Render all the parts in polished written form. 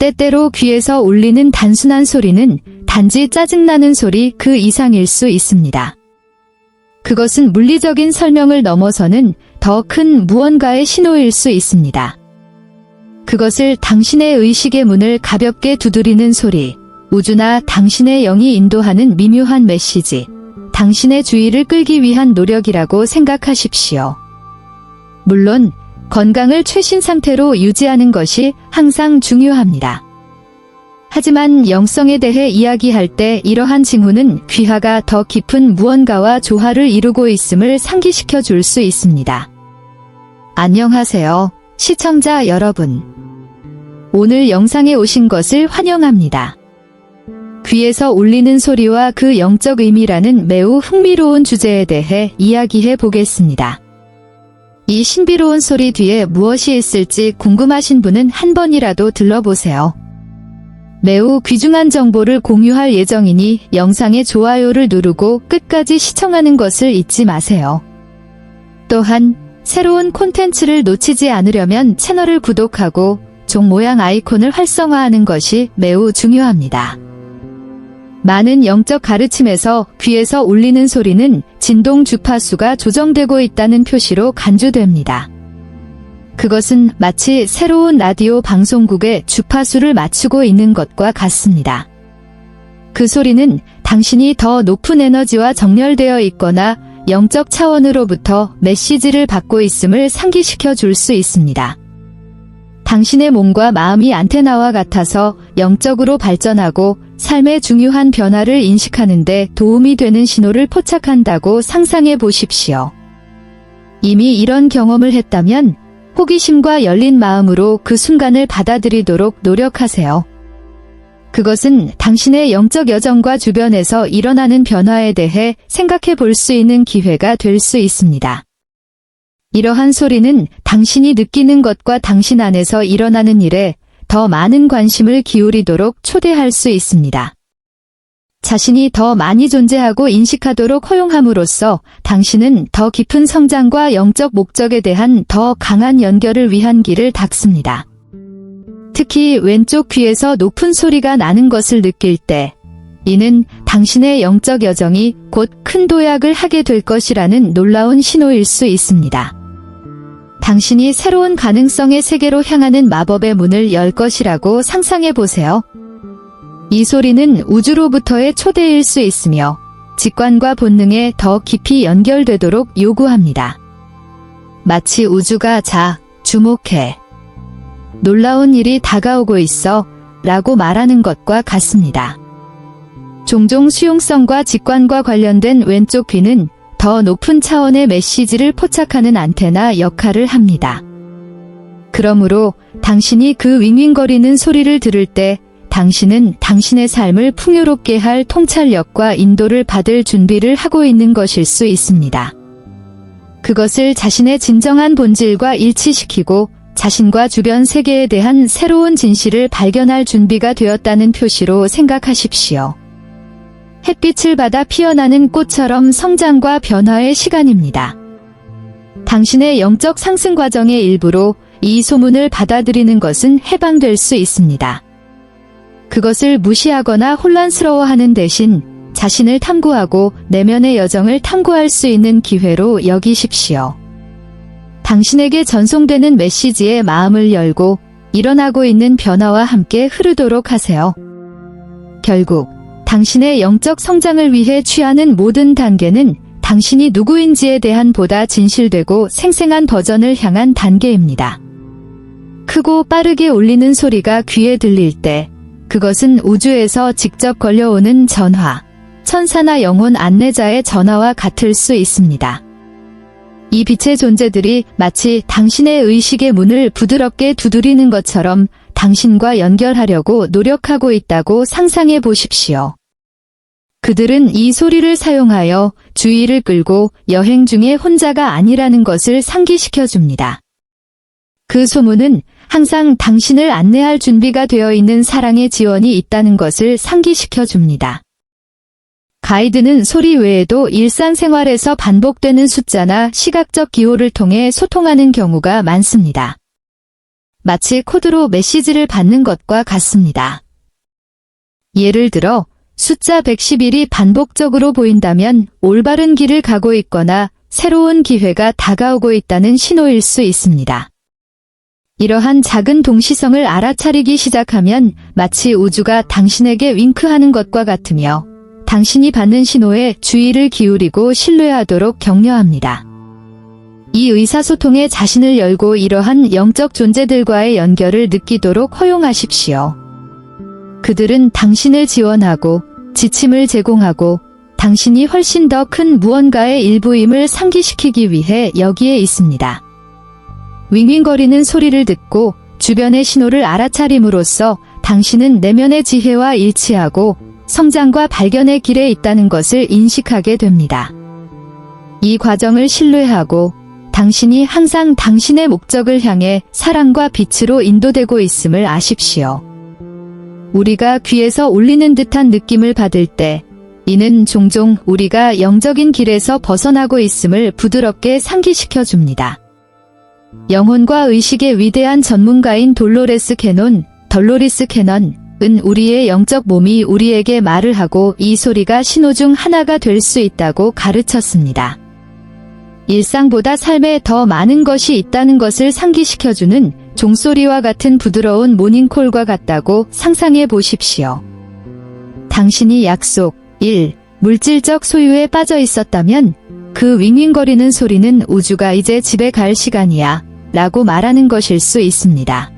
때때로 귀에서 울리는 단순한 소리는 단지 짜증나는 소리 그 이상일 수 있습니다. 그것은 물리적인 설명을 넘어서는 더 큰 무언가의 신호일 수 있습니다. 그것을 당신의 의식의 문을 가볍게 두드리는 소리, 우주나 당신의 영이 인도하는 미묘한 메시지, 당신의 주의를 끌기 위한 노력이라고 생각하십시오. 물론 건강을 최신 상태로 유지하는 것이 항상 중요합니다. 하지만 영성에 대해 이야기할 때 이러한 징후는 귀하가 더 깊은 무언가와 조화를 이루고 있음을 상기시켜 줄 수 있습니다. 안녕하세요, 시청자 여러분. 오늘 영상에 오신 것을 환영합니다. 귀에서 울리는 소리와 그 영적 의미라는 매우 흥미로운 주제에 대해 이야기해 보겠습니다. 이 신비로운 소리 뒤에 무엇이 있을지 궁금하신 분은 한 번이라도 들러보세요. 매우 귀중한 정보를 공유할 예정이니 영상의 좋아요를 누르고 끝까지 시청하는 것을 잊지 마세요. 또한 새로운 콘텐츠를 놓치지 않으려면 채널을 구독하고 종 모양 아이콘을 활성화하는 것이 매우 중요합니다. 많은 영적 가르침에서 귀에서 울리는 소리는 진동 주파수가 조정되고 있다는 표시로 간주됩니다. 그것은 마치 새로운 라디오 방송국의 주파수를 맞추고 있는 것과 같습니다. 그 소리는 당신이 더 높은 에너지와 정렬되어 있거나 영적 차원으로부터 메시지를 받고 있음을 상기시켜 줄 수 있습니다. 당신의 몸과 마음이 안테나와 같아서 영적으로 발전하고 삶의 중요한 변화를 인식하는 데 도움이 되는 신호를 포착한다고 상상해 보십시오. 이미 이런 경험을 했다면 호기심과 열린 마음으로 그 순간을 받아들이도록 노력하세요. 그것은 당신의 영적 여정과 주변에서 일어나는 변화에 대해 생각해 볼 수 있는 기회가 될 수 있습니다. 이러한 소리는 당신이 느끼는 것과 당신 안에서 일어나는 일에 더 많은 관심을 기울이도록 초대할 수 있습니다. 자신이 더 많이 존재하고 인식하도록 허용함으로써 당신은 더 깊은 성장과 영적 목적에 대한 더 강한 연결을 위한 길을 닫습니다. 특히 왼쪽 귀에서 높은 소리가 나는 것을 느낄 때, 이는 당신의 영적 여정이 곧 큰 도약을 하게 될 것이라는 놀라운 신호일 수 있습니다. 당신이 새로운 가능성의 세계로 향하는 마법의 문을 열 것이라고 상상해 보세요. 이 소리는 우주로부터의 초대일 수 있으며 직관과 본능에 더 깊이 연결되도록 요구합니다. 마치 우주가 자, 주목해. 놀라운 일이 다가오고 있어 라고 말하는 것과 같습니다. 종종 수용성과 직관과 관련된 왼쪽 귀는 더 높은 차원의 메시지를 포착하는 안테나 역할을 합니다. 그러므로 당신이 그 윙윙거리는 소리를 들을 때 당신은 당신의 삶을 풍요롭게 할 통찰력과 인도를 받을 준비를 하고 있는 것일 수 있습니다. 그것을 자신의 진정한 본질과 일치시키고 자신과 주변 세계에 대한 새로운 진실을 발견할 준비가 되었다는 표시로 생각하십시오. 햇빛을 받아 피어나는 꽃처럼 성장과 변화의 시간입니다. 당신의 영적 상승 과정의 일부로 이 소문을 받아들이는 것은 해방될 수 있습니다. 그것을 무시하거나 혼란스러워하는 대신 자신을 탐구하고 내면의 여정을 탐구할 수 있는 기회로 여기십시오. 당신에게 전송되는 메시지에 마음을 열고 일어나고 있는 변화와 함께 흐르도록 하세요. 결국 당신의 영적 성장을 위해 취하는 모든 단계는 당신이 누구인지에 대한 보다 진실되고 생생한 버전을 향한 단계입니다. 크고 빠르게 울리는 소리가 귀에 들릴 때 그것은 우주에서 직접 걸려오는 전화, 천사나 영혼 안내자의 전화와 같을 수 있습니다. 이 빛의 존재들이 마치 당신의 의식의 문을 부드럽게 두드리는 것처럼 당신과 연결하려고 노력하고 있다고 상상해 보십시오. 그들은 이 소리를 사용하여 주의를 끌고 여행 중에 혼자가 아니라는 것을 상기시켜 줍니다. 그 소문은 항상 당신을 안내할 준비가 되어 있는 사랑의 지원이 있다는 것을 상기시켜 줍니다. 가이드는 소리 외에도 일상생활에서 반복되는 숫자나 시각적 기호를 통해 소통하는 경우가 많습니다. 마치 코드로 메시지를 받는 것과 같습니다. 예를 들어 숫자 111이 반복적으로 보인다면 올바른 길을 가고 있거나 새로운 기회가 다가오고 있다는 신호일 수 있습니다. 이러한 작은 동시성을 알아차리기 시작하면 마치 우주가 당신에게 윙크하는 것과 같으며 당신이 받는 신호에 주의를 기울이고 신뢰하도록 격려합니다. 이 의사소통에 자신을 열고 이러한 영적 존재들과의 연결을 느끼도록 허용하십시오. 그들은 당신을 지원하고 지침을 제공하고 당신이 훨씬 더 큰 무언가의 일부임을 상기시키기 위해 여기에 있습니다. 윙윙거리는 소리를 듣고 주변의 신호를 알아차림으로써 당신은 내면의 지혜와 일치하고 성장과 발견의 길에 있다는 것을 인식하게 됩니다. 이 과정을 신뢰하고 당신이 항상 당신의 목적을 향해 사랑과 빛으로 인도되고 있음을 아십시오. 우리가 귀에서 울리는 듯한 느낌을 받을 때 이는 종종 우리가 영적인 길에서 벗어나고 있음을 부드럽게 상기시켜 줍니다. 영혼과 의식의 위대한 전문가인 돌로리스 캐넌은 우리의 영적 몸이 우리에게 말을 하고 이 소리가 신호 중 하나가 될 수 있다고 가르쳤습니다. 일상보다 삶에 더 많은 것이 있다는 것을 상기시켜주는 종소리와 같은 부드러운 모닝콜과 같다고 상상해 보십시오. 당신이 약속, 일, 물질적 소유에 빠져 있었다면 그 윙윙거리는 소리는 우주가 이제 집에 갈 시간이야 라고 말하는 것일 수 있습니다.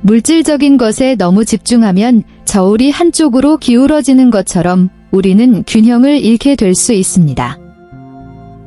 물질적인 것에 너무 집중하면 저울이 한쪽으로 기울어지는 것처럼 우리는 균형을 잃게 될 수 있습니다.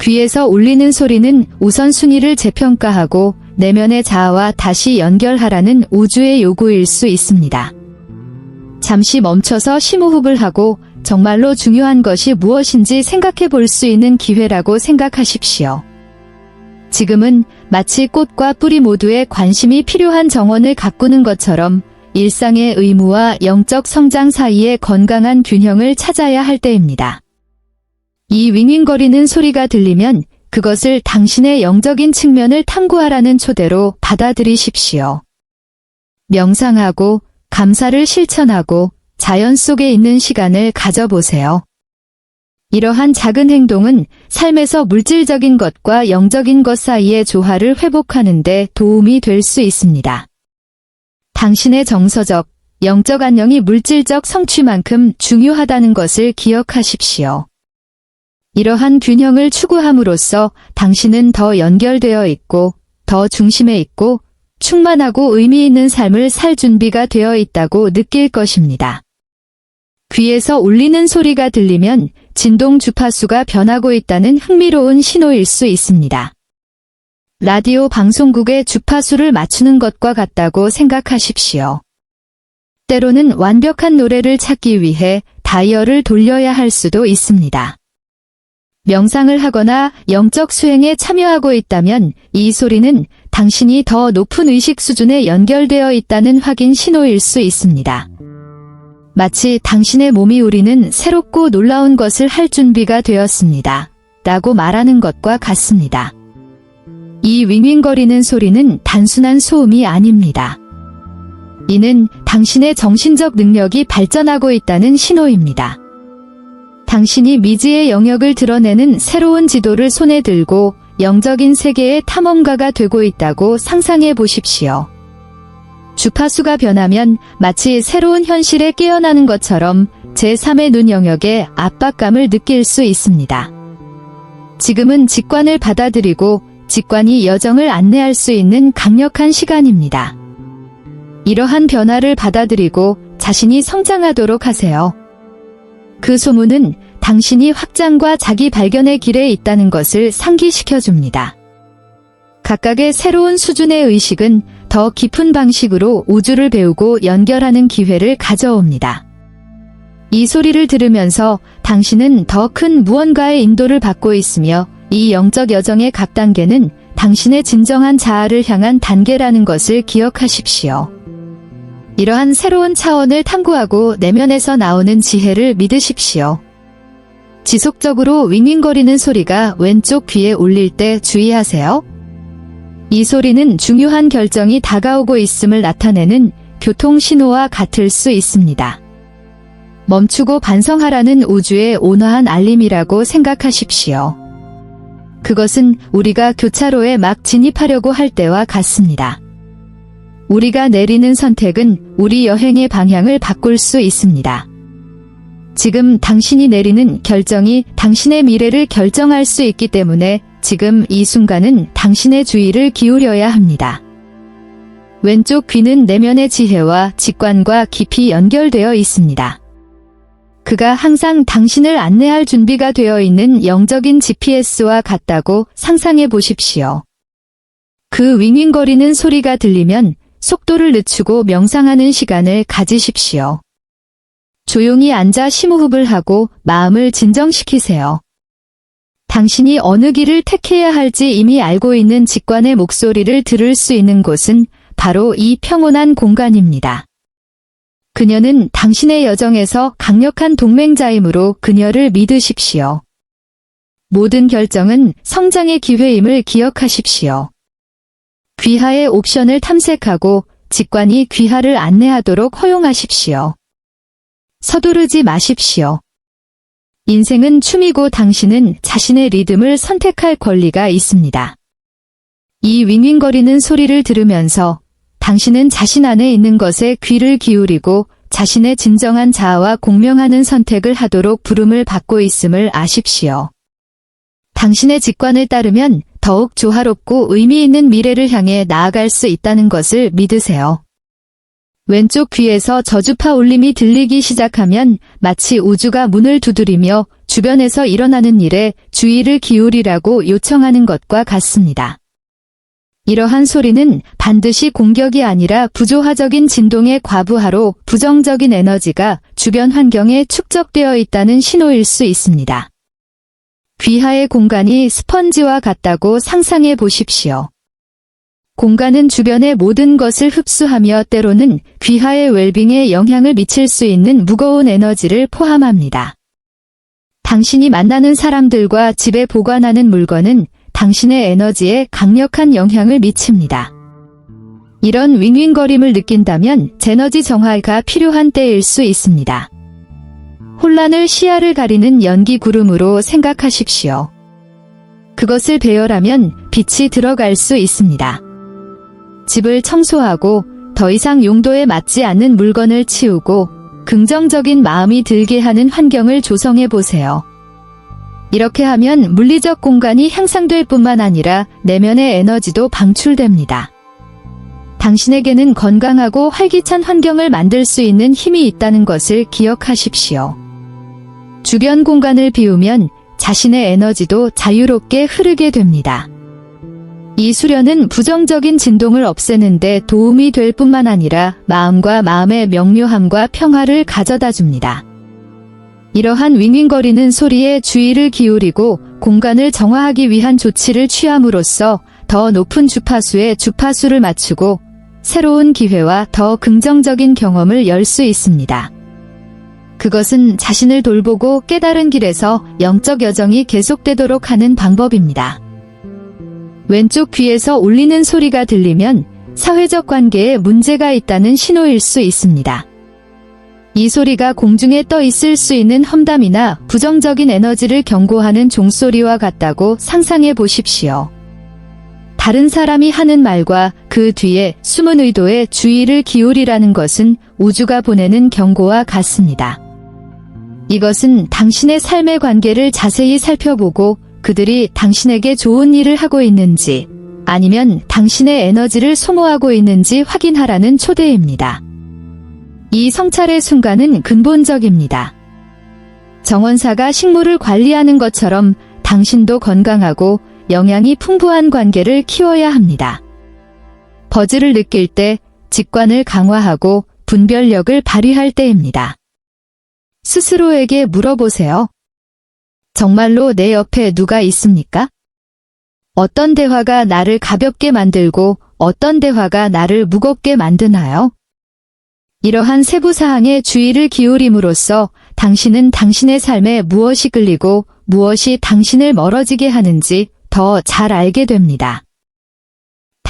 귀에서 울리는 소리는 우선순위를 재평가하고 내면의 자아와 다시 연결하라는 우주의 요구일 수 있습니다. 잠시 멈춰서 심호흡을 하고 정말로 중요한 것이 무엇인지 생각해 볼 수 있는 기회라고 생각하십시오. 지금은 마치 꽃과 뿌리 모두에 관심이 필요한 정원을 가꾸는 것처럼 일상의 의무와 영적 성장 사이의 건강한 균형을 찾아야 할 때입니다. 이 윙윙거리는 소리가 들리면 그것을 당신의 영적인 측면을 탐구하라는 초대로 받아들이십시오. 명상하고 감사를 실천하고 자연 속에 있는 시간을 가져보세요. 이러한 작은 행동은 삶에서 물질적인 것과 영적인 것 사이의 조화를 회복하는 데 도움이 될 수 있습니다. 당신의 정서적, 영적 안녕이 물질적 성취만큼 중요하다는 것을 기억하십시오. 이러한 균형을 추구함으로써 당신은 더 연결되어 있고, 더 중심에 있고, 충만하고 의미 있는 삶을 살 준비가 되어 있다고 느낄 것입니다. 귀에서 울리는 소리가 들리면 진동 주파수가 변하고 있다는 흥미로운 신호일 수 있습니다. 라디오 방송국의 주파수를 맞추는 것과 같다고 생각하십시오. 때로는 완벽한 노래를 찾기 위해 다이얼을 돌려야 할 수도 있습니다. 명상을 하거나 영적 수행에 참여하고 있다면 이 소리는 당신이 더 높은 의식 수준에 연결되어 있다는 확인 신호일 수 있습니다. 마치 당신의 몸이 우리는 새롭고 놀라운 것을 할 준비가 되었습니다. 라고 말하는 것과 같습니다. 이 윙윙거리는 소리는 단순한 소음이 아닙니다. 이는 당신의 정신적 능력이 발전하고 있다는 신호입니다. 당신이 미지의 영역을 드러내는 새로운 지도를 손에 들고 영적인 세계의 탐험가가 되고 있다고 상상해 보십시오. 주파수가 변하면 마치 새로운 현실에 깨어나는 것처럼 제3의 눈 영역에 압박감을 느낄 수 있습니다. 지금은 직관을 받아들이고 직관이 여정을 안내할 수 있는 강력한 시간입니다. 이러한 변화를 받아들이고 자신이 성장하도록 하세요. 그 소문은 당신이 확장과 자기 발견의 길에 있다는 것을 상기시켜줍니다. 각각의 새로운 수준의 의식은 더 깊은 방식으로 우주를 배우고 연결하는 기회를 가져옵니다. 이 소리를 들으면서 당신은 더 큰 무언가의 인도를 받고 있으며 이 영적 여정의 각 단계는 당신의 진정한 자아를 향한 단계라는 것을 기억하십시오. 이러한 새로운 차원을 탐구하고 내면에서 나오는 지혜를 믿으십시오. 지속적으로 윙윙거리는 소리가 왼쪽 귀에 울릴 때 주의하세요. 이 소리는 중요한 결정이 다가오고 있음을 나타내는 교통신호와 같을 수 있습니다. 멈추고 반성하라는 우주의 온화한 알림이라고 생각하십시오. 그것은 우리가 교차로에 막 진입하려고 할 때와 같습니다. 우리가 내리는 선택은 우리 여행의 방향을 바꿀 수 있습니다. 지금 당신이 내리는 결정이 당신의 미래를 결정할 수 있기 때문에 지금 이 순간은 당신의 주의를 기울여야 합니다. 왼쪽 귀는 내면의 지혜와 직관과 깊이 연결되어 있습니다. 그가 항상 당신을 안내할 준비가 되어 있는 영적인 GPS와 같다고 상상해 보십시오. 그 윙윙거리는 소리가 들리면 속도를 늦추고 명상하는 시간을 가지십시오. 조용히 앉아 심호흡을 하고 마음을 진정시키세요. 당신이 어느 길을 택해야 할지 이미 알고 있는 직관의 목소리를 들을 수 있는 곳은 바로 이 평온한 공간입니다. 그녀는 당신의 여정에서 강력한 동맹자이므로 그녀를 믿으십시오. 모든 결정은 성장의 기회임을 기억하십시오. 귀하의 옵션을 탐색하고 직관이 귀하를 안내하도록 허용하십시오. 서두르지 마십시오. 인생은 춤이고 당신은 자신의 리듬을 선택할 권리가 있습니다. 이 윙윙거리는 소리를 들으면서 당신은 자신 안에 있는 것에 귀를 기울이고 자신의 진정한 자아와 공명하는 선택을 하도록 부름을 받고 있음을 아십시오. 당신의 직관을 따르면 더욱 조화롭고 의미 있는 미래를 향해 나아갈 수 있다는 것을 믿으세요. 왼쪽 귀에서 저주파 울림이 들리기 시작하면 마치 우주가 문을 두드리며 주변에서 일어나는 일에 주의를 기울이라고 요청하는 것과 같습니다. 이러한 소리는 반드시 공격이 아니라 부조화적인 진동의 과부하로 부정적인 에너지가 주변 환경에 축적되어 있다는 신호일 수 있습니다. 귀하의 공간이 스펀지와 같다고 상상해 보십시오. 공간은 주변의 모든 것을 흡수하며 때로는 귀하의 웰빙에 영향을 미칠 수 있는 무거운 에너지를 포함합니다. 당신이 만나는 사람들과 집에 보관하는 물건은 당신의 에너지에 강력한 영향을 미칩니다. 이런 윙윙거림을 느낀다면 제너지 정화가 필요한 때일 수 있습니다. 혼란을 시야를 가리는 연기 구름으로 생각하십시오. 그것을 배열하면 빛이 들어갈 수 있습니다. 집을 청소하고 더 이상 용도에 맞지 않는 물건을 치우고 긍정적인 마음이 들게 하는 환경을 조성해 보세요. 이렇게 하면 물리적 공간이 향상될 뿐만 아니라 내면의 에너지도 방출됩니다. 당신에게는 건강하고 활기찬 환경을 만들 수 있는 힘이 있다는 것을 기억하십시오. 주변 공간을 비우면 자신의 에너지도 자유롭게 흐르게 됩니다. 이 수련은 부정적인 진동을 없애는 데 도움이 될 뿐만 아니라 마음과 마음의 명료함과 평화를 가져다 줍니다. 이러한 윙윙거리는 소리에 주의를 기울이고 공간을 정화하기 위한 조치를 취함으로써 더 높은 주파수에 주파수를 맞추고 새로운 기회와 더 긍정적인 경험을 열 수 있습니다. 그것은 자신을 돌보고 깨달은 길에서 영적 여정이 계속되도록 하는 방법입니다. 왼쪽 귀에서 울리는 소리가 들리면 사회적 관계에 문제가 있다는 신호일 수 있습니다. 이 소리가 공중에 떠 있을 수 있는 험담이나 부정적인 에너지를 경고하는 종소리와 같다고 상상해 보십시오. 다른 사람이 하는 말과 그 뒤에 숨은 의도에 주의를 기울이라는 것은 우주가 보내는 경고와 같습니다. 이것은 당신의 삶의 관계를 자세히 살펴보고 그들이 당신에게 좋은 일을 하고 있는지 아니면 당신의 에너지를 소모하고 있는지 확인하라는 초대입니다. 이 성찰의 순간은 근본적입니다. 정원사가 식물을 관리하는 것처럼 당신도 건강하고 영양이 풍부한 관계를 키워야 합니다. 버즈를 느낄 때 직관을 강화하고 분별력을 발휘할 때입니다. 스스로에게 물어보세요. 정말로 내 옆에 누가 있습니까? 어떤 대화가 나를 가볍게 만들고 어떤 대화가 나를 무겁게 만드나요? 이러한 세부사항에 주의를 기울임으로써 당신은 당신의 삶에 무엇이 끌리고 무엇이 당신을 멀어지게 하는지 더 잘 알게 됩니다.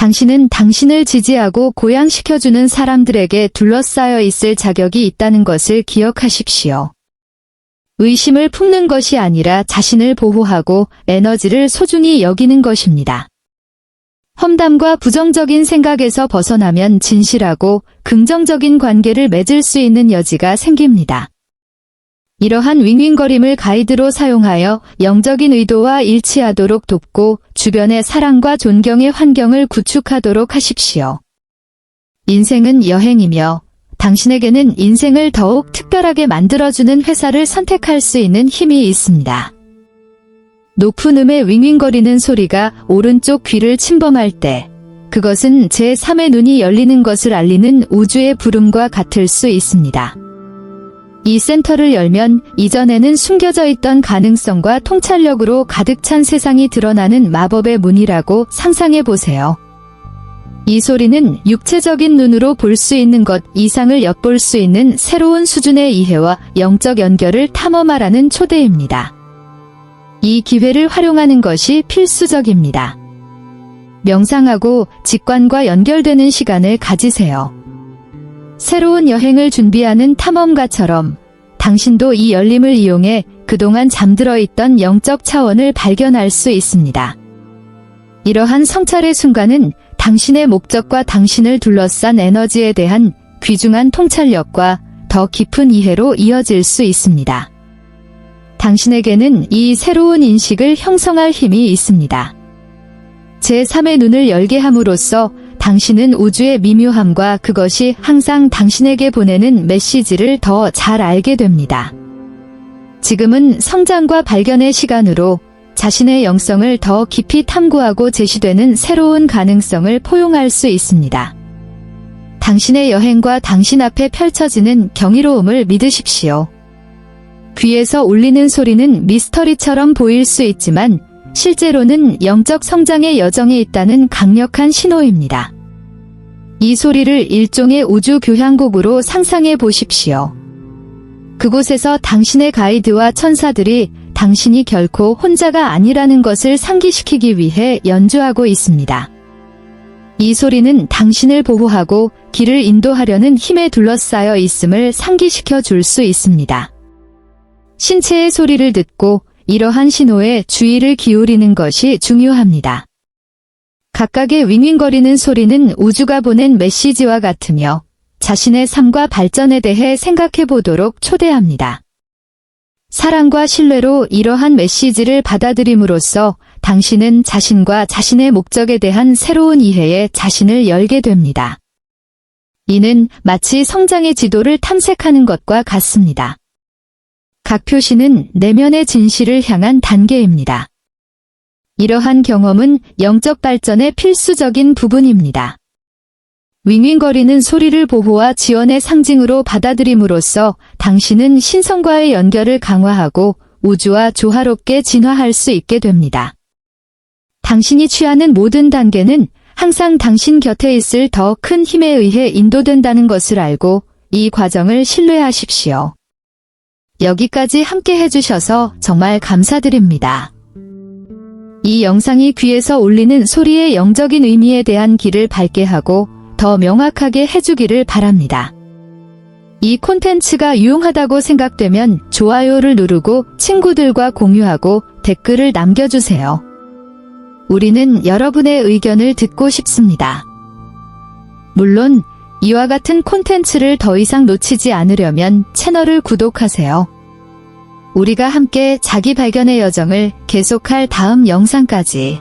당신은 당신을 지지하고 고양시켜주는 사람들에게 둘러싸여 있을 자격이 있다는 것을 기억하십시오. 의심을 품는 것이 아니라 자신을 보호하고 에너지를 소중히 여기는 것입니다. 험담과 부정적인 생각에서 벗어나면 진실하고 긍정적인 관계를 맺을 수 있는 여지가 생깁니다. 이러한 윙윙거림을 가이드로 사용하여 영적인 의도와 일치하도록 돕고 주변의 사랑과 존경의 환경을 구축하도록 하십시오. 인생은 여행이며 당신에게는 인생을 더욱 특별하게 만들어주는 회사를 선택할 수 있는 힘이 있습니다. 높은 음의 윙윙거리는 소리가 오른쪽 귀를 침범할 때 그것은 제3의 눈이 열리는 것을 알리는 우주의 부름과 같을 수 있습니다. 이 센터를 열면 이전에는 숨겨져 있던 가능성과 통찰력으로 가득 찬 세상이 드러나는 마법의 문이라고 상상해 보세요. 이 소리는 육체적인 눈으로 볼 수 있는 것 이상을 엿볼 수 있는 새로운 수준의 이해와 영적 연결을 탐험하라는 초대입니다. 이 기회를 활용하는 것이 필수적입니다. 명상하고 직관과 연결되는 시간을 가지세요. 새로운 여행을 준비하는 탐험가처럼 당신도 이 열림을 이용해 그동안 잠들어 있던 영적 차원을 발견할 수 있습니다. 이러한 성찰의 순간은 당신의 목적과 당신을 둘러싼 에너지에 대한 귀중한 통찰력과 더 깊은 이해로 이어질 수 있습니다. 당신에게는 이 새로운 인식을 형성할 힘이 있습니다. 제3의 눈을 열게 함으로써 당신은 우주의 미묘함과 그것이 항상 당신에게 보내는 메시지를 더 잘 알게 됩니다. 지금은 성장과 발견의 시간으로 자신의 영성을 더 깊이 탐구하고 제시되는 새로운 가능성을 포용할 수 있습니다. 당신의 여행과 당신 앞에 펼쳐지는 경이로움을 믿으십시오. 귀에서 울리는 소리는 미스터리처럼 보일 수 있지만 실제로는 영적 성장의 여정에 있다는 강력한 신호입니다. 이 소리를 일종의 우주 교향곡으로 상상해 보십시오. 그곳에서 당신의 가이드와 천사들이 당신이 결코 혼자가 아니라는 것을 상기시키기 위해 연주하고 있습니다. 이 소리는 당신을 보호하고 길을 인도하려는 힘에 둘러싸여 있음을 상기시켜 줄 수 있습니다. 신체의 소리를 듣고 이러한 신호에 주의를 기울이는 것이 중요합니다. 각각의 윙윙거리는 소리는 우주가 보낸 메시지와 같으며 자신의 삶과 발전에 대해 생각해 보도록 초대합니다. 사랑과 신뢰로 이러한 메시지를 받아들임으로써 당신은 자신과 자신의 목적에 대한 새로운 이해에 자신을 열게 됩니다. 이는 마치 성장의 지도를 탐색하는 것과 같습니다. 각 표시는 내면의 진실을 향한 단계입니다. 이러한 경험은 영적 발전의 필수적인 부분입니다. 윙윙거리는 소리를 보호와 지원의 상징으로 받아들임으로써 당신은 신성과의 연결을 강화하고 우주와 조화롭게 진화할 수 있게 됩니다. 당신이 취하는 모든 단계는 항상 당신 곁에 있을 더 큰 힘에 의해 인도된다는 것을 알고 이 과정을 신뢰하십시오. 여기까지 함께 해주셔서 정말 감사드립니다. 이 영상이 귀에서 울리는 소리의 영적인 의미에 대한 길을 밝게 하고 더 명확하게 해주기를 바랍니다. 이 콘텐츠가 유용하다고 생각되면 좋아요를 누르고 친구들과 공유하고 댓글을 남겨주세요. 우리는 여러분의 의견을 듣고 싶습니다. 물론 이와 같은 콘텐츠를 더 이상 놓치지 않으려면 채널을 구독하세요. 우리가 함께 자기 발견의 여정을 계속할 다음 영상까지